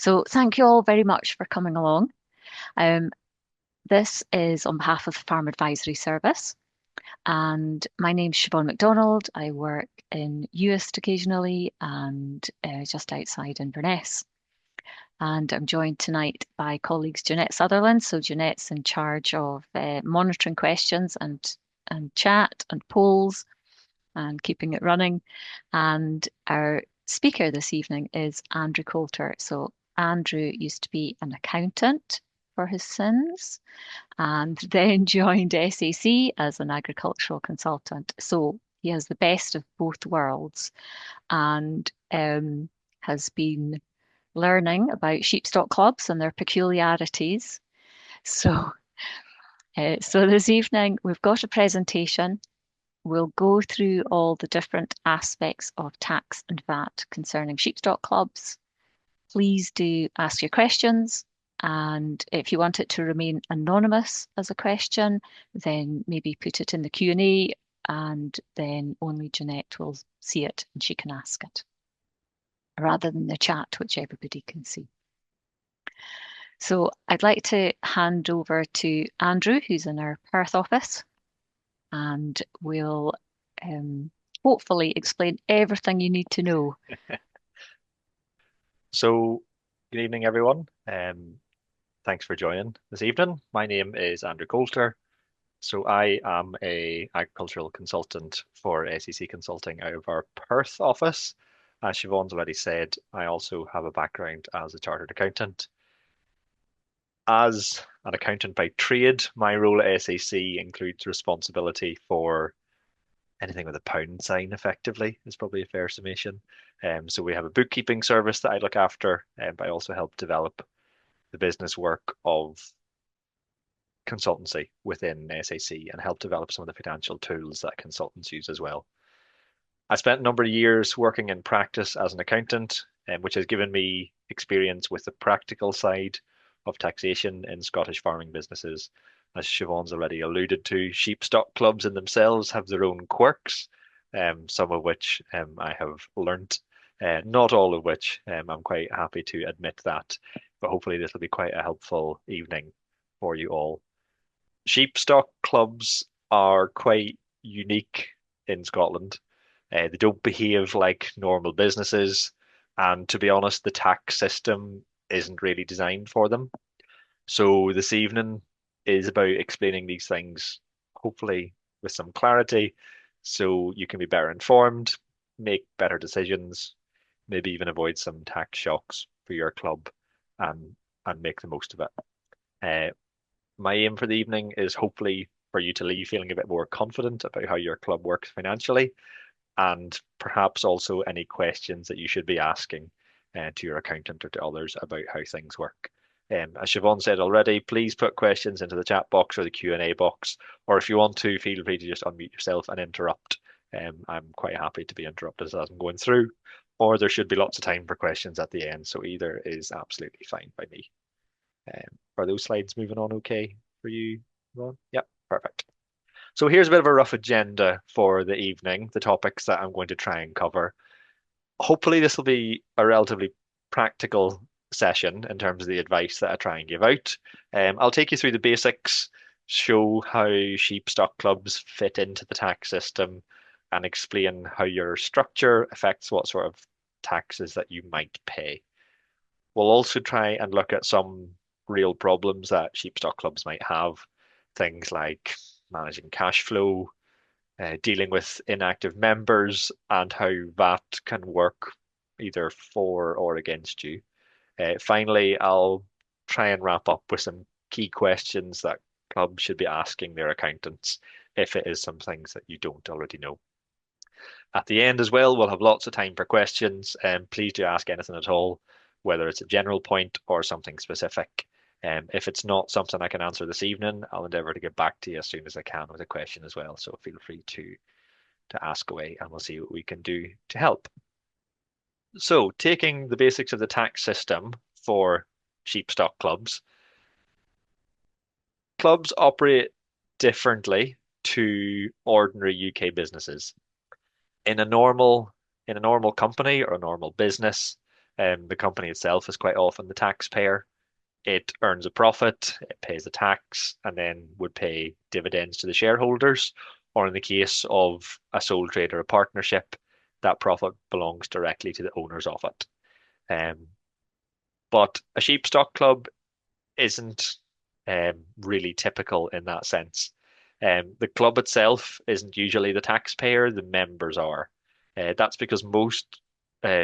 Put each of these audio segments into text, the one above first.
So thank you all very much for coming along. Um, this is on behalf of the Farm Advisory Service, and my name's Siobhan MacDonald. I work in Uist occasionally and just outside Inverness. And I'm joined tonight by colleagues Jeanette Sutherland. So Jeanette's in charge of monitoring questions and chat and polls and keeping it running. And our speaker this evening is Andrew Coalter. So Andrew used to be an accountant for his sins and then joined SAC as an agricultural consultant. So he has the best of both worlds and has been learning about sheep stock clubs and their peculiarities. So, so this evening we've got a presentation. We'll go through all the different aspects of tax and VAT concerning sheep stock clubs. Please do ask your questions. And if you want it to remain anonymous as a question, then maybe put it in the Q&A and then only Jeanette will see it and she can ask it, rather than the chat, which everybody can see. So I'd like to hand over to Andrew, who's in our Perth office, and we'll hopefully explain everything you need to know. So, good evening, everyone. Thanks for joining this evening. My name is Andrew Coalter. So, I am a agricultural consultant for SEC Consulting out of our Perth office. As Siobhan's already said, I also have a background as a chartered accountant. As an accountant by trade, my role at SEC includes responsibility for anything with a pound sign, effectively, is probably a fair summation. So we have a bookkeeping service that I look after, but I also help develop the business work of consultancy within SAC and help develop some of the financial tools that consultants use as well. I spent a number of years working in practice as an accountant, which has given me experience with the practical side of taxation in Scottish farming businesses. As Siobhan's already alluded to, sheep stock clubs in themselves have their own quirks, some of which I have learnt, not all of which I'm quite happy to admit that, but hopefully this will be quite a helpful evening for you all. Sheep stock clubs are quite unique in Scotland. They don't behave like normal businesses. And to be honest, the tax system isn't really designed for them. So this evening is about explaining these things, hopefully with some clarity, so you can be better informed, make better decisions, maybe even avoid some tax shocks for your club and make the most of it. Uh, my aim for the evening is hopefully for you to leave feeling a bit more confident about how your club works financially and perhaps also any questions that you should be asking to your accountant or to others about how things work. As Siobhan said already, please put questions into the chat box or the Q&A box, or if you want to, feel free to just unmute yourself and interrupt. I'm quite happy to be interrupted as I'm going through, or there should be lots of time for questions at the end, so either is absolutely fine by me. Are those slides moving on okay for you, Ron? Yep, perfect. So here's a bit of a rough agenda for the evening, the topics that I'm going to try and cover. Hopefully, this will be a relatively practical session in terms of the advice that I try and give out. I'll take you through the basics, show how sheep stock clubs fit into the tax system, and explain how your structure affects what sort of taxes that you might pay. We'll also try and look at some real problems that sheep stock clubs might have, things like managing cash flow, dealing with inactive members, and how VAT can work either for or against you. Finally, I'll try and wrap up with some key questions that clubs should be asking their accountants if it is some things that you don't already know. At the end as well, we'll have lots of time for questions, and please do ask anything at all, whether it's a general point or something specific. If it's not something I can answer this evening, I'll endeavour to get back to you as soon as I can with a question as well. So feel free to ask away and we'll see what we can do to help. So taking the basics of the tax system for sheep stock clubs, clubs operate differently to ordinary UK businesses. In a normal company or a normal business, The company itself is quite often the taxpayer. It earns a profit, it pays a tax, and then would pay dividends to the shareholders. Or in the case of a sole trader, a partnership, that profit belongs directly to the owners of it. Um, but a sheep stock club isn't really typical in that sense. The club itself isn't usually the taxpayer, the members are. That's because most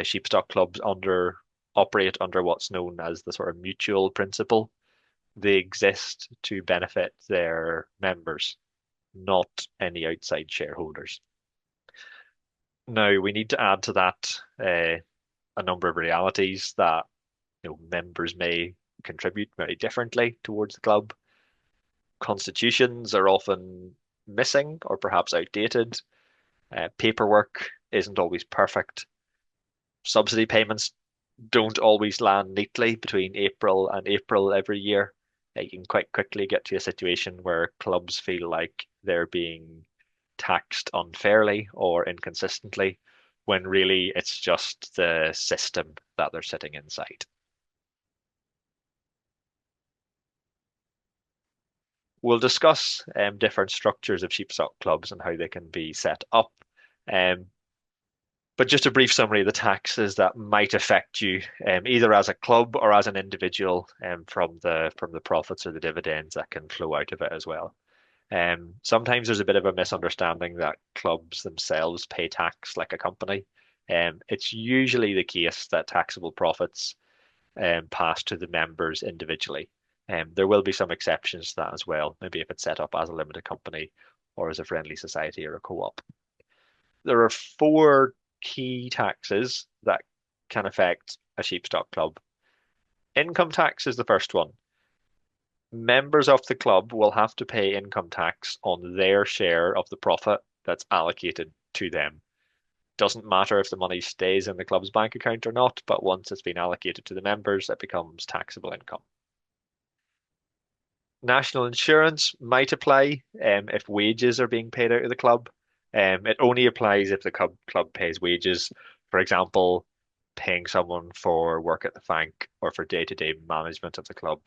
sheep stock clubs operate under what's known as the sort of mutual principle. They exist to benefit their members, not any outside shareholders. Now, we need to add to that a number of realities that members may contribute very differently towards the club. Constitutions are often missing or perhaps outdated. Paperwork isn't always perfect. Subsidy payments don't always land neatly between April and April every year. You can quite quickly get to a situation where clubs feel like they're being taxed unfairly or inconsistently, when really it's just the system that they're sitting inside. We'll discuss different structures of sheep stock clubs and how they can be set up. Um, but just a brief summary of the taxes that might affect you, either as a club or as an individual, from the profits or the dividends that can flow out of it as well. Sometimes there's a bit of a misunderstanding that clubs themselves pay tax like a company. It's usually the case that taxable profits pass to the members individually. There will be some exceptions to that as well, maybe if it's set up as a limited company or as a friendly society or a co-op. There are four key taxes that can affect a sheep stock club. Income tax is the first one. Members of the club will have to pay income tax on their share of the profit that's allocated to them. Doesn't matter if the money stays in the club's bank account or not, but once it's been allocated to the members, it becomes taxable income. National insurance might apply if wages are being paid out of the club. It only applies if the club pays wages. For example, paying someone for work at the bank or for day-to-day management of the club.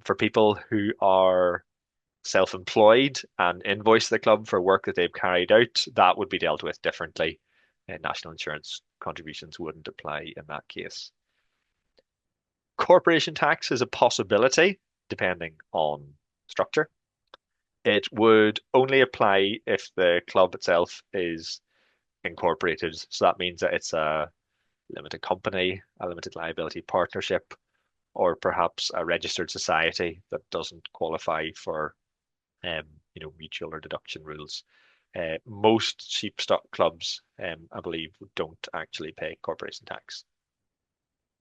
For people who are self-employed and invoice the club for work that they've carried out, that would be dealt with differently. National insurance contributions wouldn't apply in that case. Corporation tax is a possibility, depending on structure. It would only apply if the club itself is incorporated. So that means that it's a limited company, a limited liability partnership, or perhaps a registered society that doesn't qualify for um, mutual or deduction rules. Most sheep stock clubs, I believe, don't actually pay corporation tax.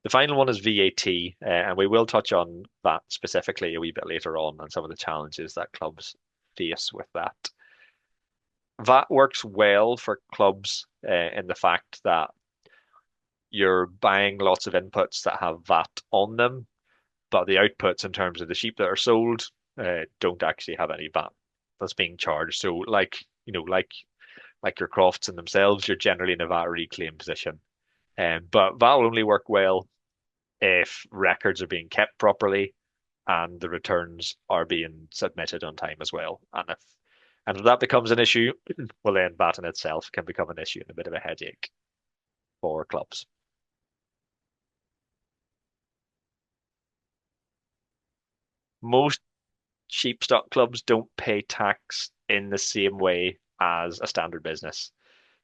The final one is VAT, and we will touch on that specifically a wee bit later on and some of the challenges that clubs face with that. VAT works well for clubs in the fact that you're buying lots of inputs that have VAT on them, but the outputs in terms of the sheep that are sold don't actually have any VAT that's being charged. So, like your crofts in themselves, you're generally in a VAT reclaim position. But VAT will only work well if records are being kept properly and the returns are being submitted on time as well. And if that becomes an issue, well then VAT in itself can become an issue and a bit of a headache for clubs. Most sheep stock clubs don't pay tax in the same way as a standard business.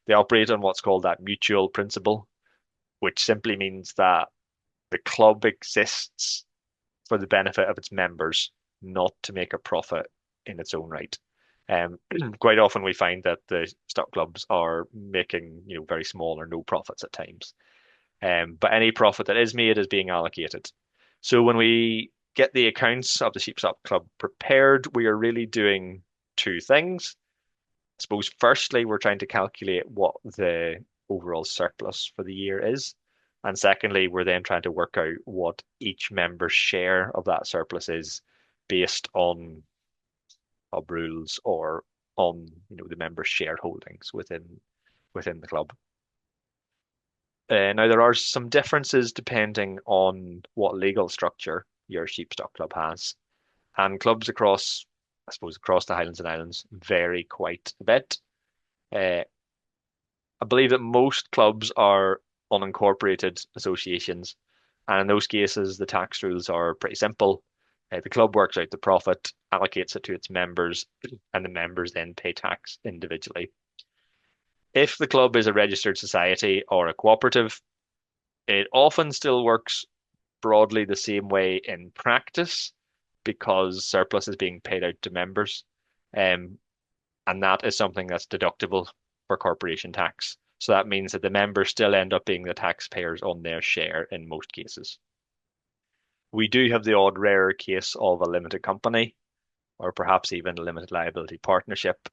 They operate on what's called that mutual principle, which simply means that the club exists for the benefit of its members, not to make a profit in its own right. Quite often we find that the stock clubs are making, very small or no profits at times. But any profit that is made is being allocated. So when we get the accounts of the Sheep Stock Club prepared, we are really doing two things. I suppose firstly, we're trying to calculate what the overall surplus for the year is. And secondly, we're then trying to work out what each member's share of that surplus is based on club rules or on the members' shareholdings within the club. Now, there are some differences depending on what legal structure your sheepstock club has. And clubs across, I suppose, across the Highlands and Islands vary quite a bit. Uh, I believe that most clubs are unincorporated associations, and in those cases, the tax rules are pretty simple. The club works out the profit, allocates it to its members, and the members then pay tax individually. If the club is a registered society or a cooperative, it often still works broadly the same way in practice because surplus is being paid out to members. Um, and that is something that's deductible for corporation tax. So that means that the members still end up being the taxpayers on their share in most cases. We do have the odd rare case of a limited company or perhaps even a limited liability partnership.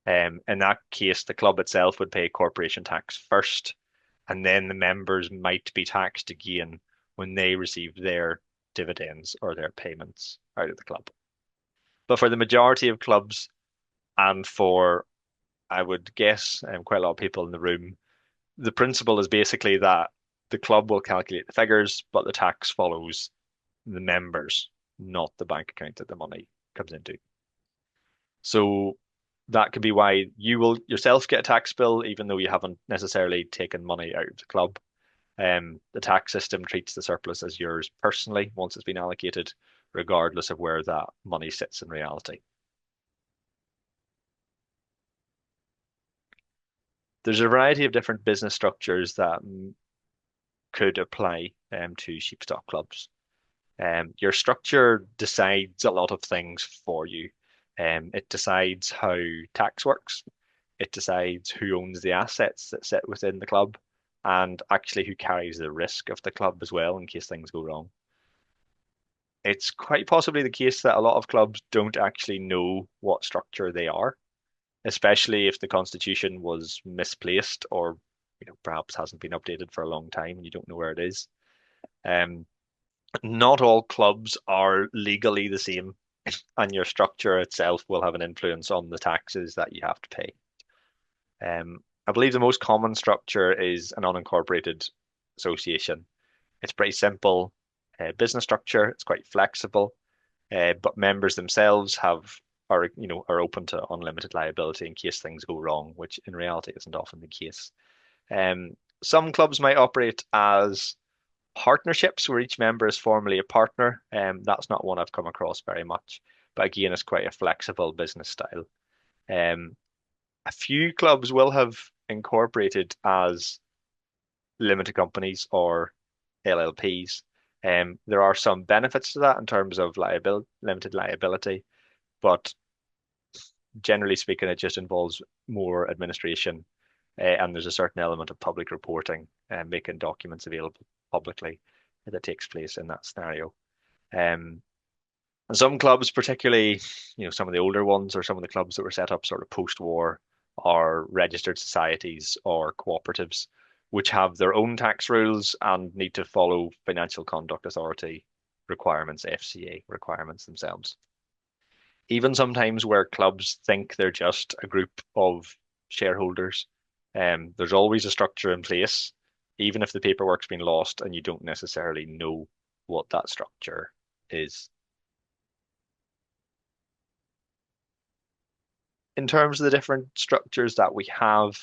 In that case, the club itself would pay corporation tax first, and then the members might be taxed again when they receive their dividends or their payments out of the club. But for the majority of clubs, and for, I would guess, quite a lot of people in the room, the principle is basically that the club will calculate the figures, but the tax follows the members, not the bank account that the money comes into. So that could be why you will yourself get a tax bill, even though you haven't necessarily taken money out of the club. The tax system treats the surplus as yours personally once it's been allocated, regardless of where that money sits in reality. There's a variety of different business structures that could apply to sheepstock clubs. Your structure decides a lot of things for you. It decides how tax works. It decides who owns the assets that sit within the club and actually who carries the risk of the club as well in case things go wrong. It's quite possibly the case that a lot of clubs don't actually know what structure they are, especially if the constitution was misplaced or perhaps hasn't been updated for a long time and you don't know where it is. Um, Not all clubs are legally the same, and your structure itself will have an influence on the taxes that you have to pay. I believe the most common structure is an unincorporated association. It's pretty simple business structure. It's quite flexible, but members themselves are open to unlimited liability in case things go wrong, which in reality isn't often the case. Um, some clubs might operate as partnerships where each member is formally a partner. That's not one I've come across very much, but again, it's quite a flexible business style. Um, a few clubs will have incorporated as limited companies or LLPs. There are some benefits to that in terms of limited liability, but generally speaking, it just involves more administration, and there's a certain element of public reporting and making documents available publicly that takes place in that scenario. Um, and some clubs, particularly, some of the older ones or some of the clubs that were set up sort of post-war, are registered societies or cooperatives, which have their own tax rules and need to follow Financial Conduct Authority requirements, FCA requirements themselves. Even sometimes where clubs think they're just a group of shareholders, there's always a structure in place, even if the paperwork's been lost and you don't necessarily know what that structure is. In terms of the different structures that we have,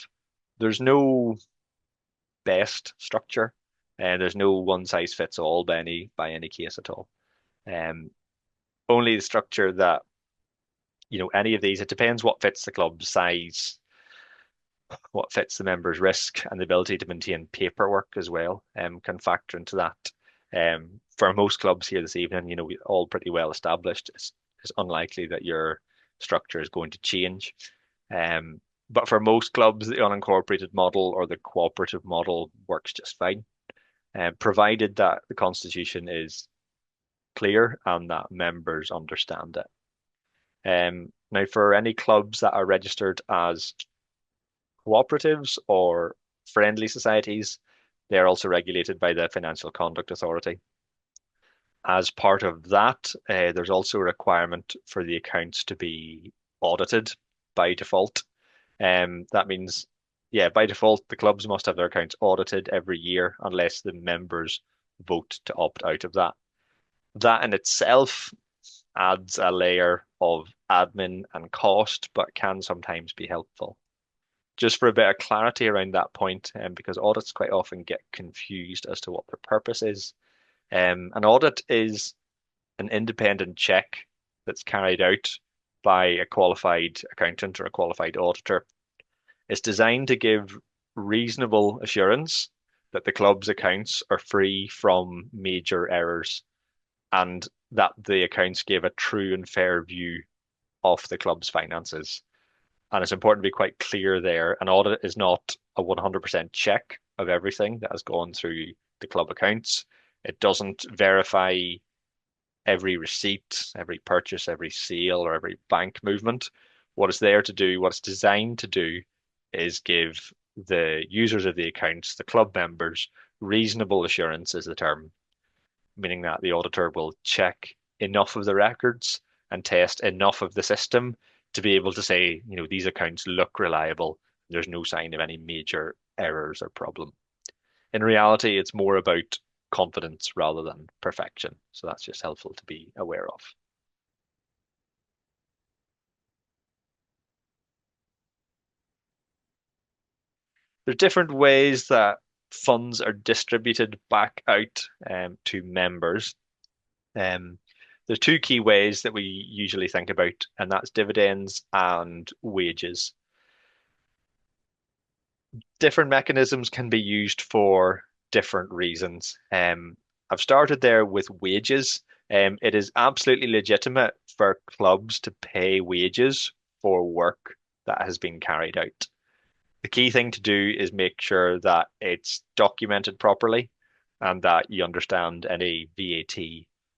there's no best structure, and there's no one size fits all by any case at all. Um, Only the structure that any of these. It depends what fits the club's size, what fits the member's risk, and the ability to maintain paperwork as well. Can factor into that. For most clubs here this evening, we all pretty well established. It's unlikely that your structure is going to change. But for most clubs, the unincorporated model or the cooperative model works just fine, provided that the constitution is clear and that members understand it. Now, for any clubs that are registered as cooperatives or friendly societies, they're also regulated by the Financial Conduct Authority. As part of that, there's also a requirement for the accounts to be audited by default. That means yeah, by default, the clubs must have their accounts audited every year unless the members vote to opt out of that. That in itself adds a layer of admin and cost, but can sometimes be helpful. Just for a bit of clarity around that point, because audits quite often get confused as to what their purpose is. An audit is an independent check that's carried out by a qualified accountant or a qualified auditor. It's designed to give reasonable assurance that the club's accounts are free from major errors and that the accounts give a true and fair view of the club's finances. And it's important to be quite clear there. An audit is not a 100% check of everything that has gone through the club accounts. It doesn't verify every receipt, every purchase, every sale, or every bank movement. What it's there to do, what it's designed to do, is give the users of the accounts, the club members, reasonable assurance is the term, meaning that the auditor will check enough of the records and test enough of the system to be able to say, these accounts look reliable. There's no sign of any major errors or problem. In reality, it's more about confidence rather than perfection. So that's just helpful to be aware of. There's different ways that funds are distributed back out to members. Um, there's two key ways that we usually think about, and that's dividends and wages. Different mechanisms can be used for different reasons. I've started there with wages. It is absolutely legitimate for clubs to pay wages for work that has been carried out. The key thing to do is make sure that it's documented properly and that you understand any VAT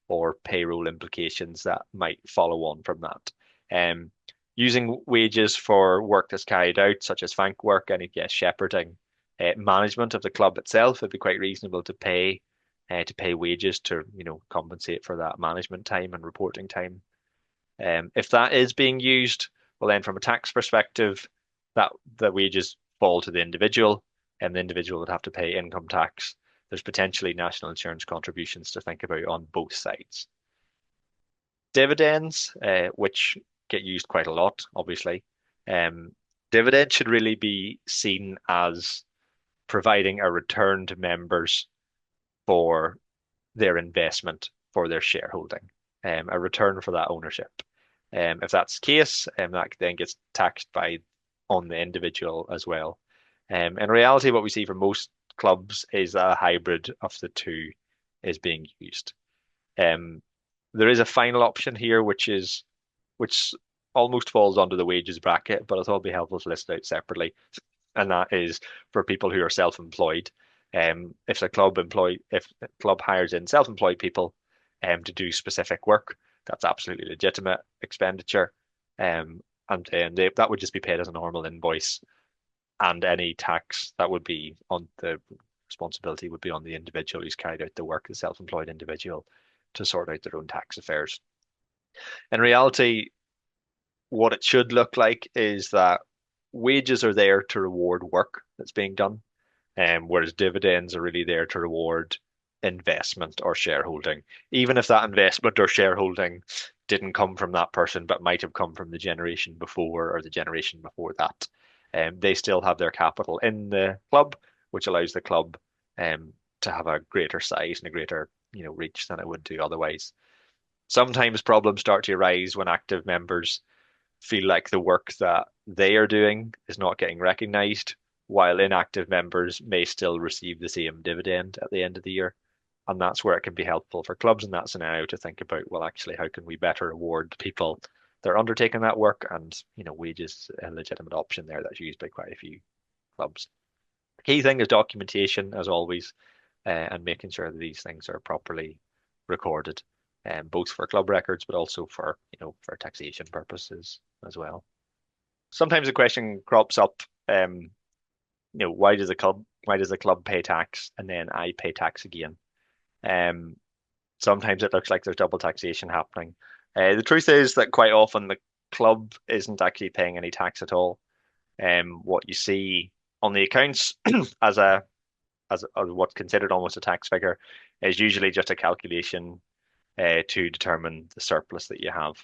or payroll implications that might follow on from that. Um, Using wages for work that's carried out, such as bank work, any guest shepherding, management of the club itself, it'd be quite reasonable to pay wages to compensate for that management time and reporting time. If that is being used, well, then from a tax perspective, that the wages fall to the individual, and the individual would have to pay income tax. There's potentially national insurance contributions to think about on both sides. Dividends, which get used quite a lot, obviously. Um, Dividends should really be seen as providing a return to members for their investment, for their shareholding, a return for that ownership. If that's the case, that then gets taxed on the individual as well. In reality, what we see for most clubs is a hybrid of the two is being used. Um, there is a final option here, which almost falls under the wages bracket, but I thought it'd be helpful to list out separately, and that is for people who are self-employed. If the club hires in self-employed people to do specific work, that's absolutely legitimate expenditure. That would just be paid as a normal invoice, and any tax that would be on the responsibility would be on the individual who's carried out the work, the self-employed individual, to sort out their own tax affairs. In reality, what it should look like is that wages are there to reward work that's being done, whereas dividends are really there to reward investment or shareholding. Even if that investment or shareholding didn't come from that person, but might have come from the generation before or the generation before that, they still have their capital in the club, which allows the club to have a greater size and a greater reach than it would do otherwise. Sometimes problems start to arise when active members feel like the work that they are doing is not getting recognized, while inactive members may still receive the same dividend at the end of the year. And that's where it can be helpful for clubs in that scenario to think about, well, actually, how can we better reward people that are undertaking that work? And, wages is a legitimate option there that's used by quite a few clubs. The key thing is documentation, as always, and making sure that these things are properly recorded, both for club records, but also for taxation purposes as well. Sometimes the question crops up, why does the club pay tax and then I pay tax again? Um, Sometimes it looks like there's double taxation happening. The truth is that quite often the club isn't actually paying any tax at all. What you see On the accounts, as a as what's considered almost a tax figure, is usually just a calculation to determine the surplus that you have.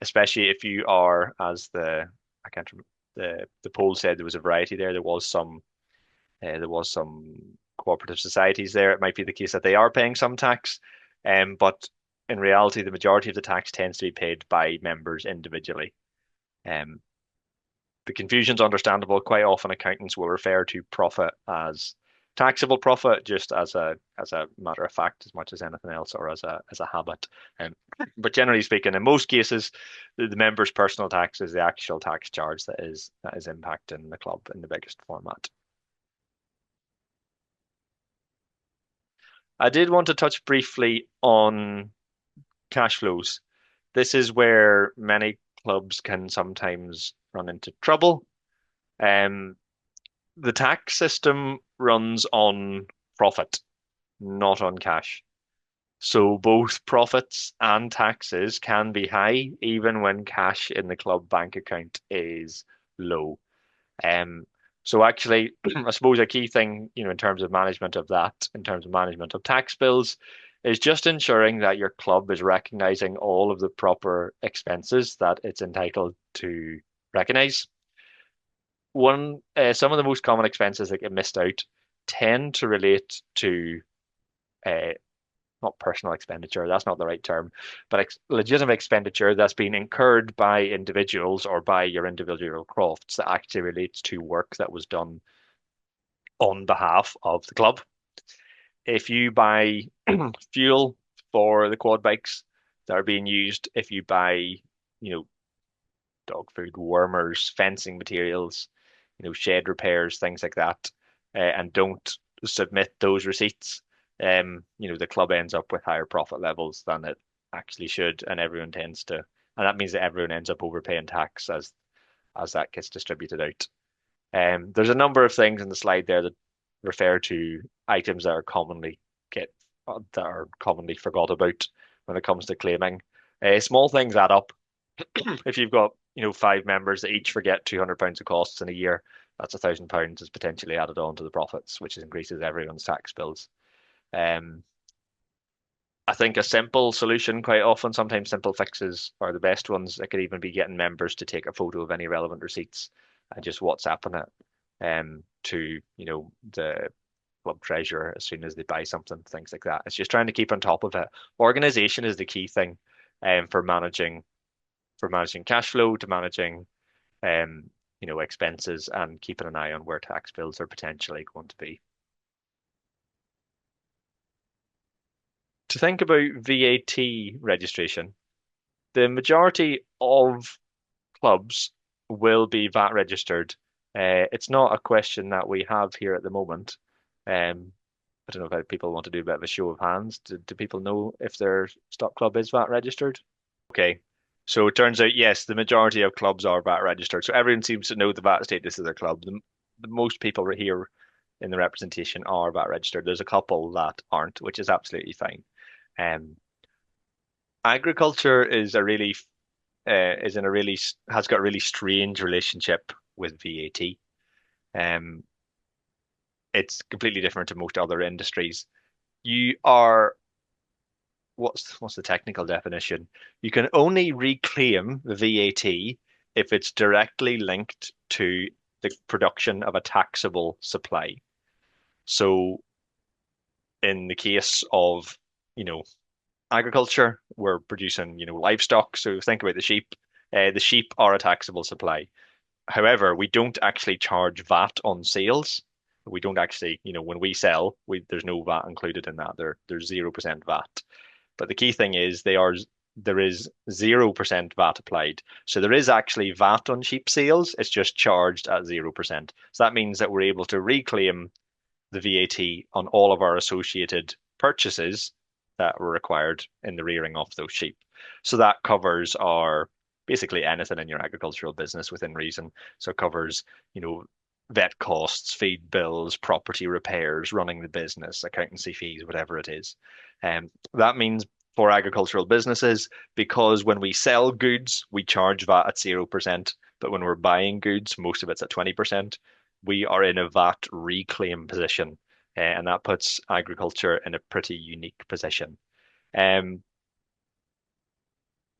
Especially if you are, as I can't remember, the poll said there was a variety there. There was some cooperative societies there. It might be the case that they are paying some tax, but in reality, the majority of the tax tends to be paid by members individually. Um, the confusion's understandable. Quite often, accountants will refer to profit as taxable profit, just as a matter of fact, as much as anything else, or as a habit. Um, but generally speaking, in most cases, the member's personal tax is the actual tax charge that is impacting the club in the biggest format. I did want to touch briefly on cash flows. This is where many clubs can sometimes run into trouble. Um, the tax system runs on profit, not on cash. So both profits and taxes can be high, even when cash in the club bank account is low. Um, so actually, I suppose a key thing, in terms of management of that, in terms of management of tax bills, is just ensuring that your club is recognizing all of the proper expenses that it's entitled to recognize. Some of the most common expenses that get missed out tend to relate to uh, not personal expenditure, that's not the right term, but legitimate expenditure that's been incurred by individuals or by your individual crofts that actually relates to work that was done on behalf of the club. If you buy fuel for the quad bikes that are being used, if you buy, dog food, warmers, fencing materials, shed repairs, things like that, and don't submit those receipts, the club ends up with higher profit levels than it actually should, and that means that everyone ends up overpaying tax as that gets distributed out. There's a number of things in the slide there that refer to items get that are commonly forgot about when it comes to claiming. Small things add up. If you've got, five members that each forget £200 of costs in a year, that's £1,000 is potentially added on to the profits, which increases everyone's tax bills. Um, I think a simple solution, quite often, sometimes simple fixes are the best ones. It could even be getting members to take a photo of any relevant receipts and just WhatsApping it to, the club treasurer as soon as they buy something, things like that. It's just trying to keep on top of it. Organization is the key thing for managing cash flow, to managing expenses, and keeping an eye on where tax bills are potentially going to be. To think about VAT registration, the majority of clubs will be VAT registered. It's not a question that we have here at the moment. I don't know if people want to do a bit of a show of hands. Do people know if their stock club is VAT registered? Okay. So it turns out, yes, the majority of clubs are VAT registered. So everyone seems to know the VAT status of their club. The most people here in the representation are VAT registered. There's a couple that aren't, which is absolutely fine. Um, Agriculture has got a really strange relationship with VAT. Um, it's completely different to most other industries. You are what's the technical definition? You can only reclaim the VAT if it's directly linked to the production of a taxable supply. So in the case of, agriculture, we're producing, livestock. So think about the sheep. The sheep are a taxable supply. However, we don't actually charge VAT on sales. We don't actually, when we sell, there's no VAT included in that. There's 0% VAT. But the key thing is there is 0% VAT applied. So there is actually VAT on sheep sales. It's just charged at 0%. So that means that we're able to reclaim the VAT on all of our associated purchases that were required in the rearing of those sheep. So that covers basically anything in your agricultural business within reason. So it covers, vet costs, feed bills, property repairs, running the business, accountancy fees, whatever it is. That means for agricultural businesses, because when we sell goods, we charge VAT at 0%, but when we're buying goods, most of it's at 20%. we are in a VAT reclaim position, and that puts agriculture in a pretty unique position. Um,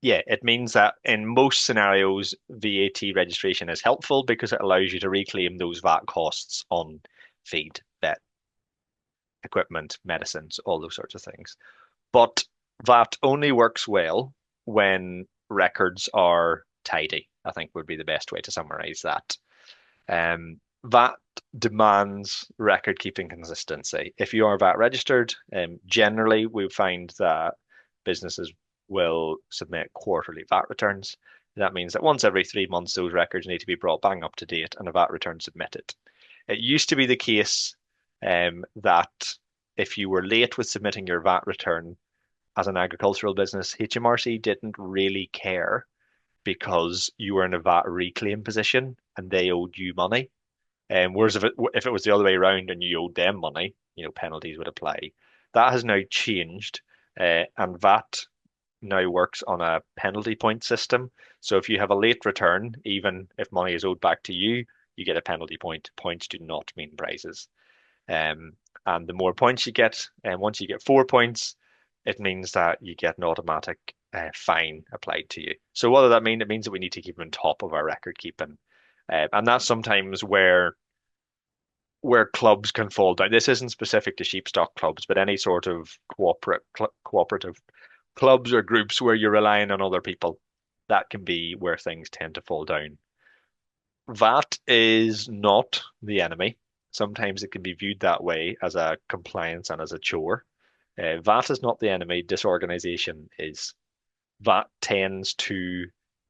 yeah, it means that in most scenarios, VAT registration is helpful because it allows you to reclaim those VAT costs on feed, vet, equipment, medicines, all those sorts of things. But that only works well when records are tidy, I think would be the best way to summarize that. VAT demands record keeping consistency. If you are VAT registered, generally we find that businesses will submit quarterly VAT returns. That means that once every 3 months, those records need to be brought bang up to date and a VAT return submitted. It used to be the case that if you were late with submitting your VAT return as an agricultural business, HMRC didn't really care because you were in a VAT reclaim position and they owed you money. Whereas if it was the other way around and you owed them money, penalties would apply. That has now changed, and VAT now works on a penalty point system. So if you have a late return, even if money is owed back to you, you get a penalty point. Points do not mean prizes. Um, and the more points you get, and once you get 4 points, it means that you get an automatic fine applied to you. So what does that mean? It means that we need to keep on top of our record keeping. And that's sometimes where clubs can fall down. This isn't specific to sheep stock clubs, but any sort of cooperative clubs or groups where you're relying on other people, that can be where things tend to fall down. VAT is not the enemy. Sometimes it can be viewed that way as a compliance and as a chore. VAT is not the enemy, disorganization is. VAT tends to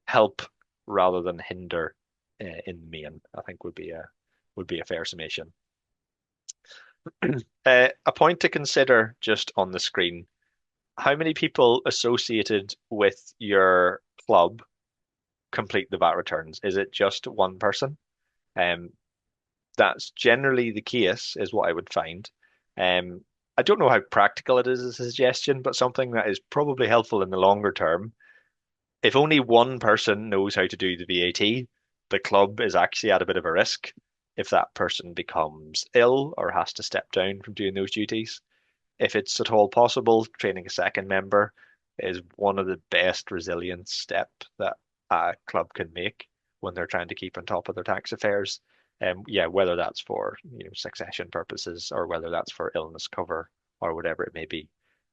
help rather than hinder in the main, I think would be a fair summation. A point to consider just on the screen, how many people associated with your club complete the VAT returns? Is it just one person? Um, that's generally the case, is what I would find. Um, I don't know how practical it is as a suggestion, but something that is probably helpful in the longer term. If only one person knows how to do the VAT, the club is actually at a bit of a risk if that person becomes ill or has to step down from doing those duties. If it's at all possible, training a second member is one of the best resilience step that a club can make when they're trying to keep on top of their tax affairs. Yeah, whether that's for succession purposes or whether that's for illness cover or whatever it may be.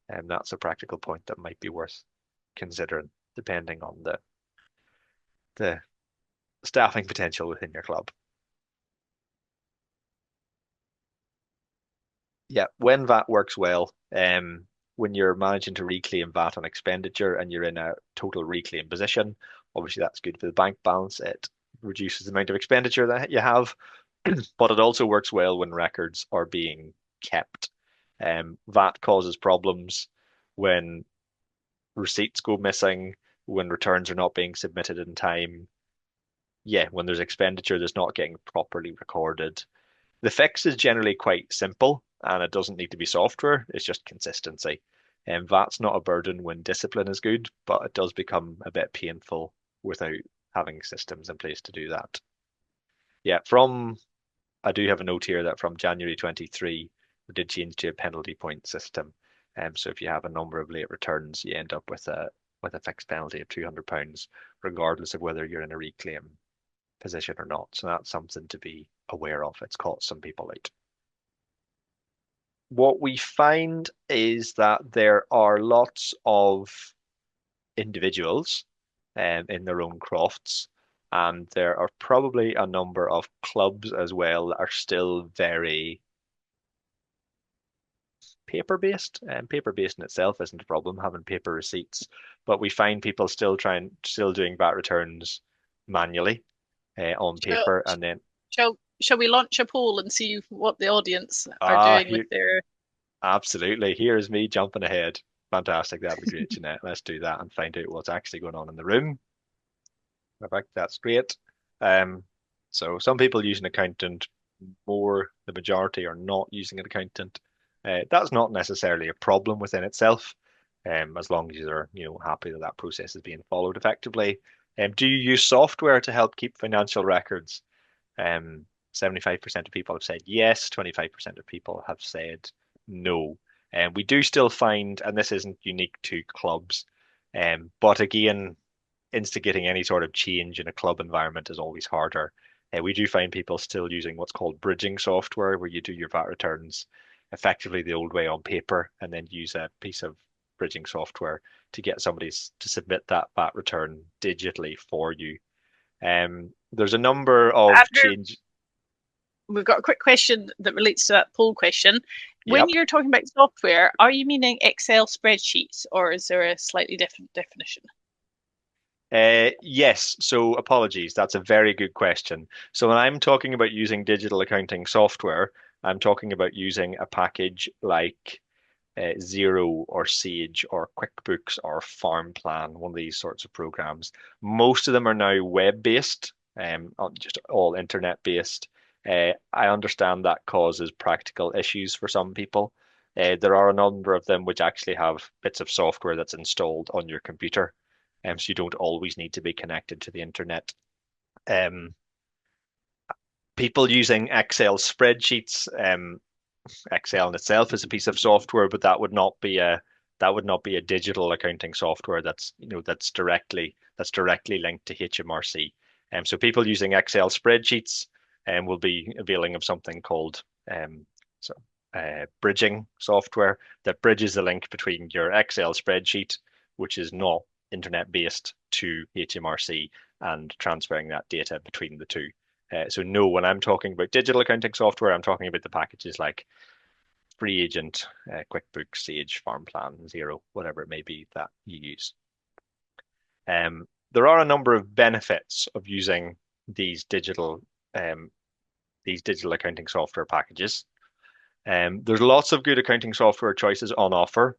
And that's a practical point that might be worth considering, depending on the staffing potential within your club. Yeah, when VAT works well, when you're managing to reclaim VAT on expenditure and you're in a total reclaim position, obviously that's good for the bank balance. It reduces the amount of expenditure that you have, but it also works well when records are being kept. VAT causes problems when receipts go missing, when returns are not being submitted in time. Yeah, when there's expenditure that's not getting properly recorded. The fix is generally quite simple and it doesn't need to be software, it's just consistency. And that's not a burden when discipline is good, but it does become a bit painful without having systems in place to do that. Yeah, I do have a note here that from January 23, we did change to a penalty point system. So if you have a number of late returns, you end up with a fixed penalty of £200, regardless of whether you're in a reclaim position or not. So that's something to be aware of. It's caught some people out. What we find is that there are lots of individuals in their own crofts, and there are probably a number of clubs as well that are still very paper-based. And paper-based in itself isn't a problem, having paper receipts, but we find people still doing VAT returns manually on Shall, paper, and then shall we launch a poll and see what the audience are doing with here their? absolutely. Here's me jumping ahead. Fantastic. That'd be great, Jeanette. Let's do that and find out what's actually going on in the room. Perfect. That's great. Um, so some people use an accountant more, the majority are not using an accountant. That's not necessarily a problem within itself, as long as you're, happy that that process is being followed effectively. Do you use software to help keep financial records? Um, 75% of people have said yes, 25% of people have said no. And we do still find, and this isn't unique to clubs, but again, instigating any sort of change in a club environment is always harder. We do find people still using what's called bridging software, where you do your VAT returns effectively the old way on paper and then use a piece of bridging software to get somebody to submit that VAT return digitally for you. There's a number of Andrew, change. we've got a quick question that relates to that poll question. When Yep. you're talking about software, are you meaning Excel spreadsheets, or is there a slightly different definition? Yes, so apologies. That's a very good question. So when I'm talking about using digital accounting software, I'm talking about using a package like Xero or Sage or QuickBooks or FarmPlan, one of these sorts of programs. Most of them are now web-based, just all internet-based. I understand that causes practical issues for some people. There are a number of them which actually have bits of software that's installed on your computer, so you don't always need to be connected to the internet. Um, People using Excel spreadsheets, Excel in itself is a piece of software, but that would not be a digital accounting software that's directly linked to HMRC. So people using Excel spreadsheets will be availing of something called so bridging software that bridges the link between your Excel spreadsheet, which is not internet based, to HMRC and transferring that data between the two. So no, when I'm talking about digital accounting software, I'm talking about the packages like Free Agent, QuickBooks, Sage, FarmPlan, Xero, whatever it may be that you use. There are a number of benefits of using these digital um, accounting software packages. There's lots of good accounting software choices on offer,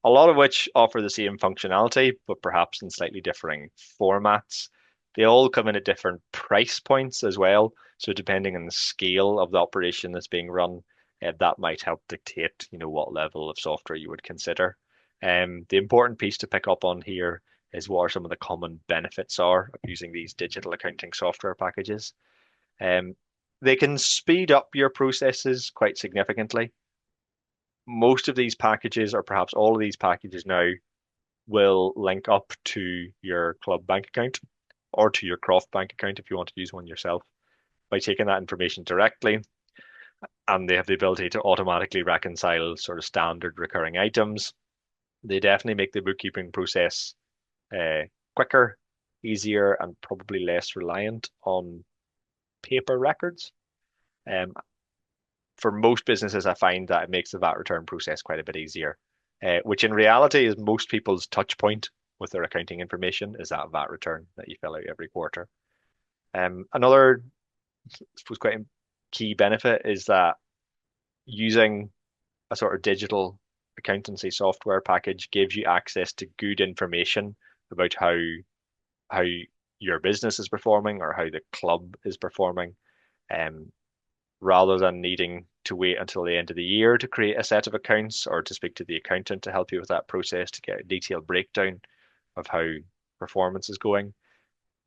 a lot of which offer the same functionality, but perhaps in slightly differing formats. They all come in at different price points as well. So depending on the scale of the operation that's being run, that might help dictate, what level of software you would consider. The important piece to pick up on here is what are some of the common benefits are of using these digital accounting software packages. Um, they can speed up your processes quite significantly. Most of these packages, or perhaps all of these packages now, will link up to your club bank account or to your Croft bank account if you want to use one yourself by taking that information directly. And they have the ability to automatically reconcile sort of standard recurring items. They definitely make the bookkeeping process uh, quicker, easier, and probably less reliant on paper records. Um, for most businesses, I find that it makes the VAT return process quite a bit easier, which in reality is most people's touch point with their accounting information is that VAT return that you fill out every quarter. Another, I suppose, quite key benefit is that using a sort of digital accountancy software package gives you access to good information about how your business is performing or how the club is performing. Um, Rather than needing to wait until the end of the year to create a set of accounts or to speak to the accountant to help you with that process to get a detailed breakdown of how performance is going.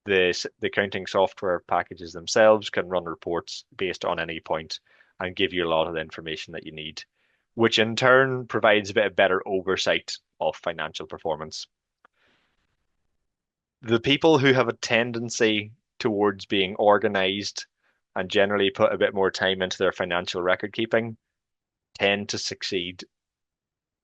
The accounting software packages themselves can run reports based on any point and give you a lot of the information that you need, which in turn provides a bit of better oversight of financial performance. The people who have a tendency towards being organized and generally put a bit more time into their financial record keeping tend to succeed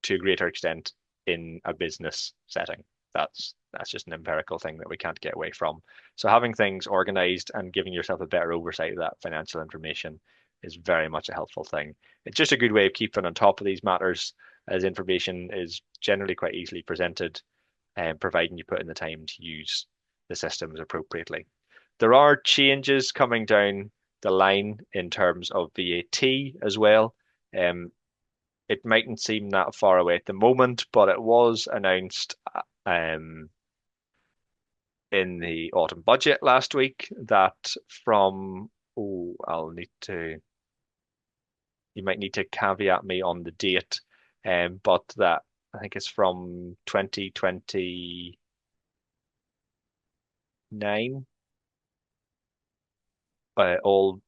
to a greater extent in a business setting. That's just an empirical thing that we can't get away from. So having things organized and giving yourself a better oversight of that financial information is very much a helpful thing. It's just a good way of keeping on top of these matters, as information is generally quite easily presented, and providing you put in the time to use the systems appropriately. There are changes coming down the line in terms of VAT as well. It mightn't seem that far away at the moment, but it was announced in the autumn budget last week that from, oh, you might need to caveat me on the date, but that I think it's from 2029, all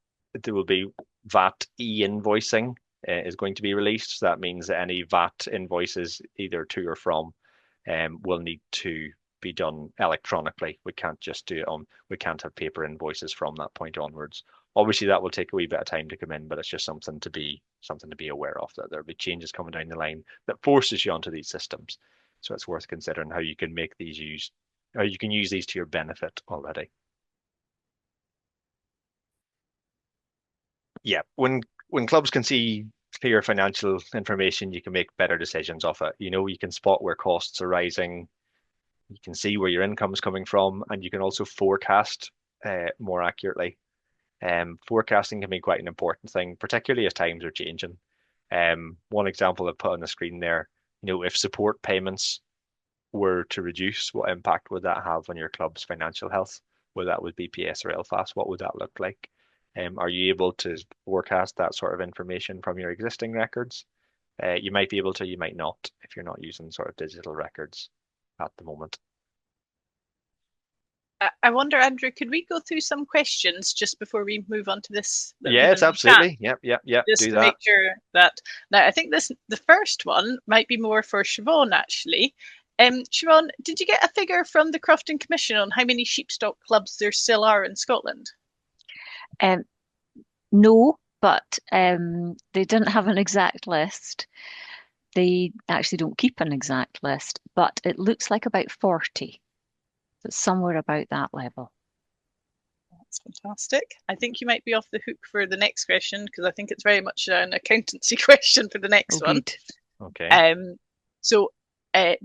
there will be VAT e-invoicing is going to be released. So that means that any VAT invoices, either to or from, will need to be done electronically. We can't just do it on, we can't have paper invoices from that point onwards. Obviously, that will take a wee bit of time to come in, but it's just something to be aware of, that there'll be changes coming down the line that forces you onto these systems. So it's worth considering how you can make these use, how you can use these to your benefit already. Yeah, when clubs can see clear financial information, you can make better decisions off it. You know, you can spot where costs are rising, you can see where your income is coming from, and you can also forecast more accurately. Forecasting can be quite an important thing, particularly as times are changing. One example I've put on the screen there, you know, if support payments were to reduce, what impact would that have on your club's financial health? Whether that would BPS or LFAS, what would that look like? Are you able to forecast that sort of information from your existing records? You might be able to, you might not, if you're not using sort of digital records at the moment. I wonder, Andrew, could we go through some questions just before we move on to this that have Yes, been in the chat? absolutely. Yep. Just Do to that. make sure that now I think the first one might be more for Siobhan actually. Siobhan, did you get a figure from the Crofting Commission on how many sheepstock clubs there still are in Scotland? No, but they didn't have an exact list. They actually don't keep an exact list, but it looks like about 40. So it's somewhere about that level. That's fantastic. I think you might be off the hook for the next question because I think it's very much an accountancy question for the next one. Good. Okay. So,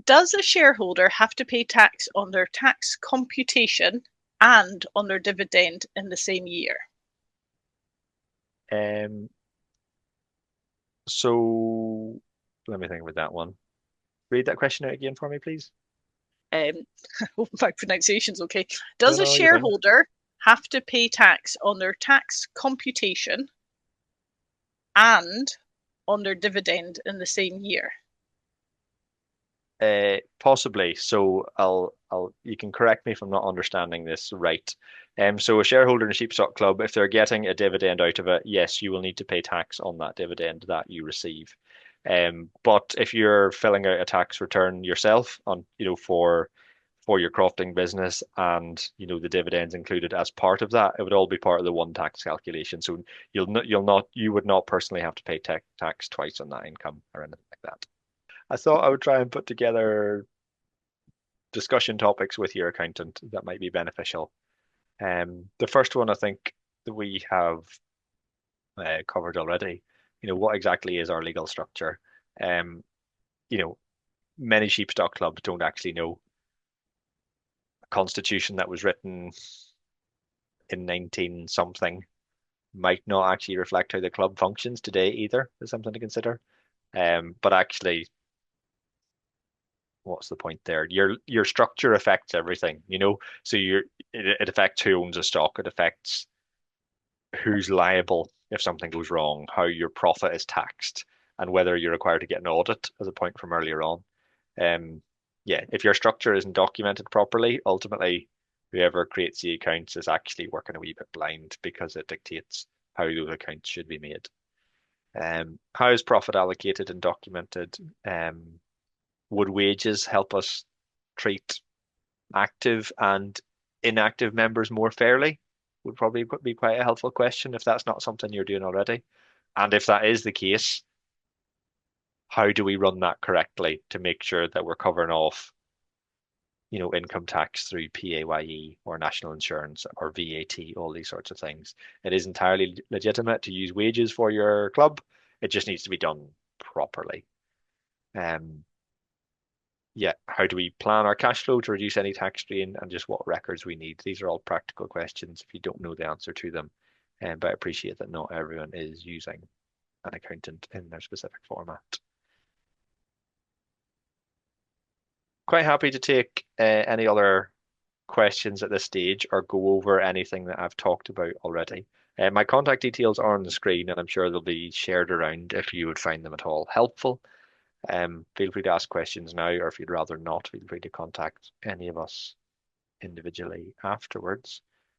does a shareholder have to pay tax on their tax computation and on their dividend in the same year? So let me think about that one. Read that question out again for me, please. Hope my pronunciation's okay. Does a No, you're fine. shareholder have to pay tax on their tax computation and on their dividend in the same year? Possibly. So you can correct me if I'm not understanding this right. So a shareholder in a Sheepstock Club, if they're getting a dividend out of it, yes, you will need to pay tax on that dividend that you receive. But if you're filling out a tax return yourself on, you know, for your crofting business and, you know, the dividends included as part of that, it would all be part of the one tax calculation. So you would not personally have to pay tax twice on that income or anything like that. I thought I would try and put together discussion topics with your accountant that might be beneficial. The first one I think that we have covered already. You know, what exactly is our legal structure? Um, you know, many sheepstock clubs don't actually know. A constitution that was written in 19 something might not actually reflect how the club functions today either. There's something to consider. But actually, what's the point there? Your structure affects everything, you know. So it affects who owns a stock. It affects who's liable if something goes wrong, how your profit is taxed, and whether you're required to get an audit, as a point from earlier on. Yeah, if your structure isn't documented properly, ultimately whoever creates the accounts is actually working a wee bit blind because it dictates how those accounts should be made. How is profit allocated and documented? Would wages help us treat active and inactive members more fairly? Would probably be quite a helpful question if that's not something you're doing already. And if that is the case, how do we run that correctly to make sure that we're covering off, you know, income tax through PAYE or national insurance or VAT, all these sorts of things. It is entirely legitimate to use wages for your club. It just needs to be done properly. Yeah, how do we plan our cash flow to reduce any tax strain and just what records we need? These are all practical questions if you don't know the answer to them. But I appreciate that not everyone is using an accountant in their specific format. Quite happy to take any other questions at this stage or go over anything that I've talked about already. My contact details are on the screen and I'm sure they'll be shared around if you would find them at all helpful. Feel free to ask questions now, or if you'd rather not, feel free to contact any of us individually afterwards.